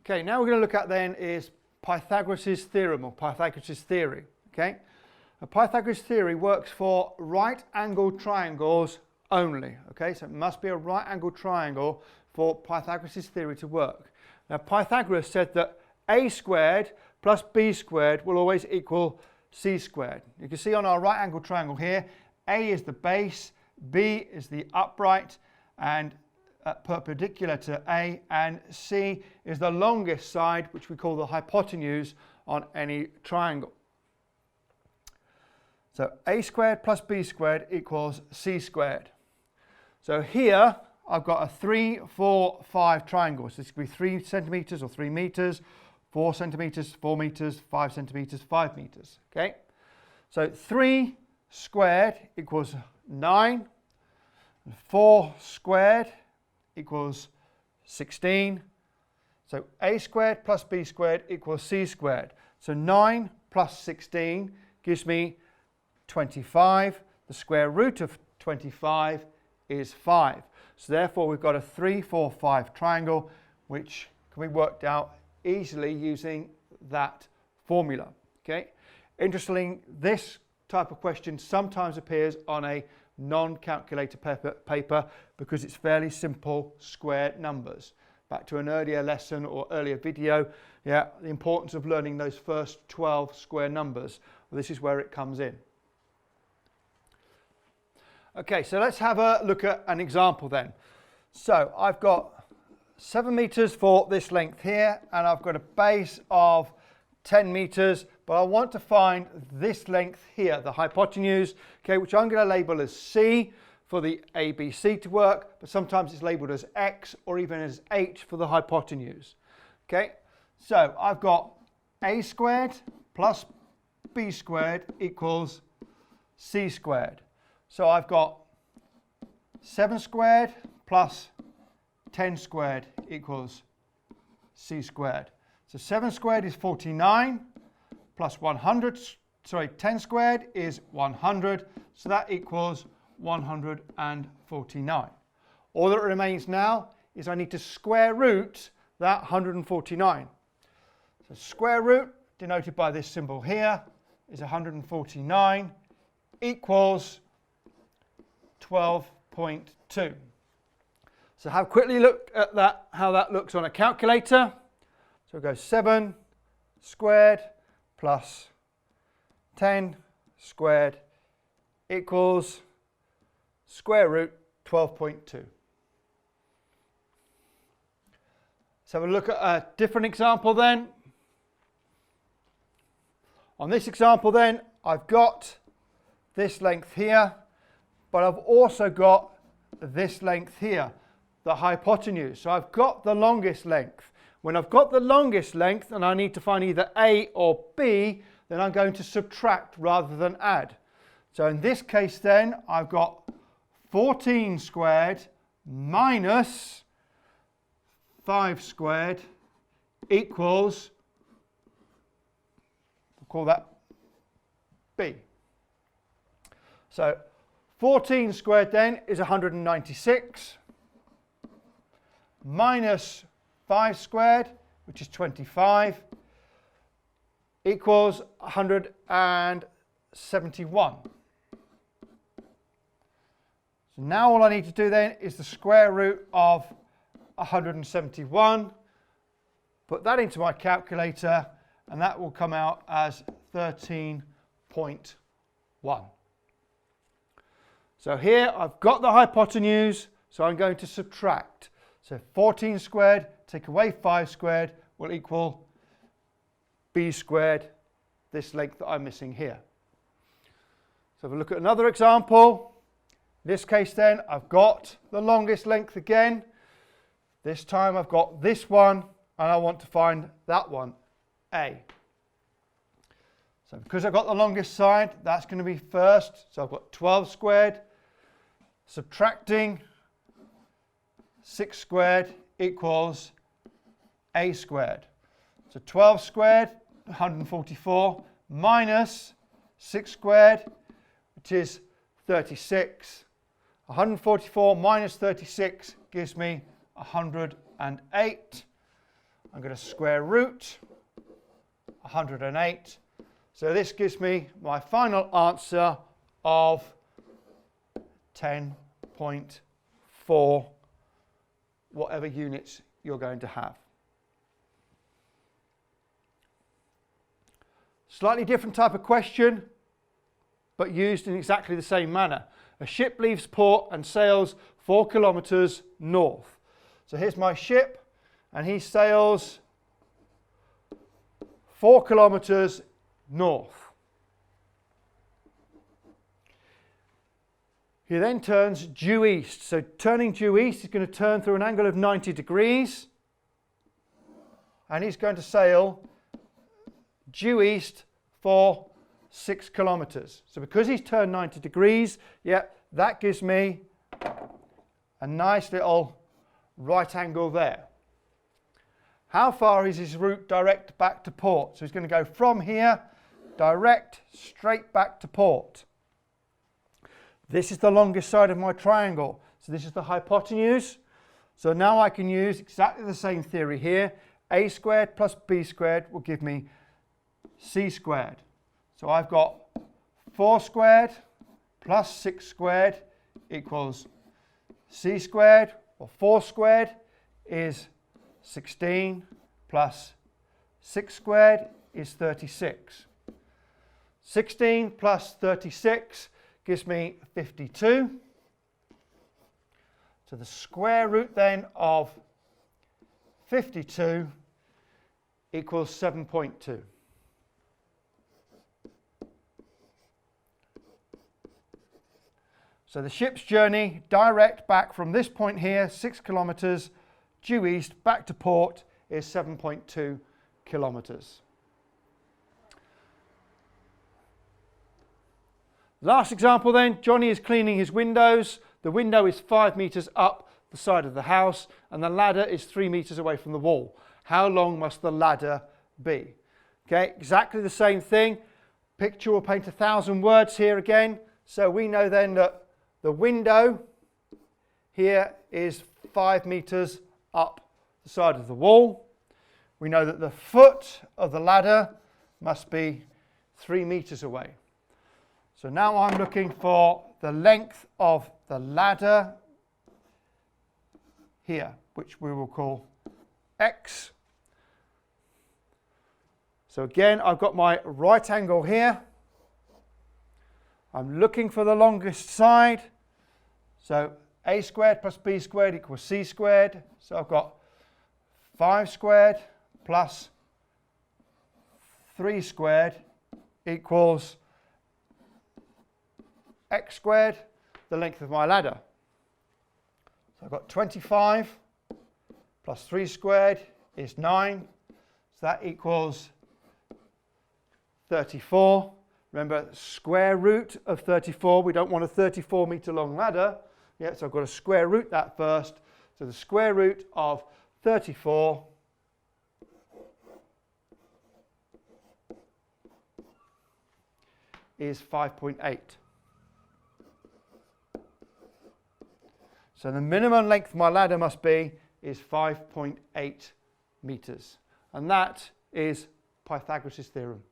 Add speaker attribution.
Speaker 1: Okay, now we're going to look at then is Pythagoras' theorem or Pythagoras' theory. Okay, a Pythagoras theory works for right-angled triangles only. Okay, so it must be a right-angled triangle for Pythagoras' theory to work. Now Pythagoras said that a squared plus b squared will always equal c squared. You can see on our right-angled triangle here, a is the base, b is the upright and perpendicular to a, and c is the longest side, which we call the hypotenuse on any triangle. So a squared plus b squared equals c squared. So here I've got a 3, 4, 5 triangle. So this could be 3 centimetres or 3 metres, 4 centimetres, 4 metres, 5 centimetres, 5 metres. Okay? So 3 squared equals 9, 4 squared equals 16. So a squared plus b squared equals c squared. So 9 plus 16 gives me 25. The square root of 25 is 5. So therefore we've got a 3, 4, 5 triangle which can be worked out easily using that formula. Okay. Interestingly, this type of question sometimes appears on a non-calculator paper because it's fairly simple square numbers. Back to an earlier lesson or earlier video, the importance of learning those first 12 square numbers. Well, this is where it comes in. Okay, so let's have a look at an example then. So I've got 7 metres for this length here, and I've got a base of 10 metres, but I want to find this length here, the hypotenuse, okay, which I'm going to label as C for the ABC to work, but sometimes it's labelled as X or even as H for the hypotenuse. Okay, so I've got A squared plus B squared equals C squared. So I've got 7 squared plus 10 squared equals C squared. So 7 squared is 49 plus 10 squared is 100. So that equals 149. All that remains now is I need to square root that 149. So square root, denoted by this symbol here, is 149 equals 12.2. So have a quickly look at that, how that looks on a calculator. So it goes 7 squared plus 10 squared equals square root 12.2. Let's have a look at a different example then. On this example then, I've got this length here, but I've also got this length here, the hypotenuse. So I've got the longest length. When I've got the longest length and I need to find either A or B, then I'm going to subtract rather than add. So in this case then, I've got 14 squared minus 5 squared equals, we'll call that B. So 14 squared then is 196 minus 5 squared, which is 25, equals 171. So now all I need to do then is the square root of 171, put that into my calculator, and that will come out as 13.1. So here I've got the hypotenuse, so I'm going to subtract. So 14 squared, take away 5 squared, will equal B squared, this length that I'm missing here. So if we look at another example, in this case then, I've got the longest length again. This time I've got this one, and I want to find that one, A. So because I've got the longest side, that's going to be first. So I've got 12 squared, subtracting 6 squared equals A squared. So 12 squared, 144, minus 6 squared, which is 36. 144 minus 36 gives me 108. I'm going to square root 108. So this gives me my final answer of 10.4, whatever units you're going to have. Slightly different type of question, but used in exactly the same manner. A ship leaves port and sails 4 kilometers north. So here's my ship, and he sails 4 kilometers north. He then turns due east. So turning due east, he's going to turn through an angle of 90 degrees, and he's going to sail due east for 6 kilometers. So because he's turned 90 degrees, yeah, that gives me a nice little right angle there. How far is his route direct back to port? So he's going to go from here, direct, straight back to port. This is the longest side of my triangle. So this is the hypotenuse. So now I can use exactly the same theory here. A squared plus B squared will give me C squared. So I've got 4 squared plus 6 squared equals C squared, or 4 squared is 16 plus 6 squared is 36. 16 plus 36 gives me 52. So the square root then of 52 equals 7.2. So the ship's journey direct back from this point here, 6 kilometers, due east, back to port is 7.2 kilometers. Last example then, Johnny is cleaning his windows. The window is 5 meters up the side of the house, and the ladder is 3 meters away from the wall. How long must the ladder be? Okay, exactly the same thing. Picture will paint 1,000 words here again. So we know then that the window here is 5 meters up the side of the wall. We know that the foot of the ladder must be 3 meters away. So now I'm looking for the length of the ladder here, which we will call X. So again, I've got my right angle here. I'm looking for the longest side. So A squared plus B squared equals C squared. So I've got 5 squared plus 3 squared equals X squared, the length of my ladder. So I've got 25 plus 3 squared is 9. So that equals 34. Remember, square root of 34. We don't want a 34 meter long ladder. Yeah, so I've got to square root that first. So the square root of 34 is 5.8. So the minimum length my ladder must be is 5.8 meters. And that is Pythagoras' theorem.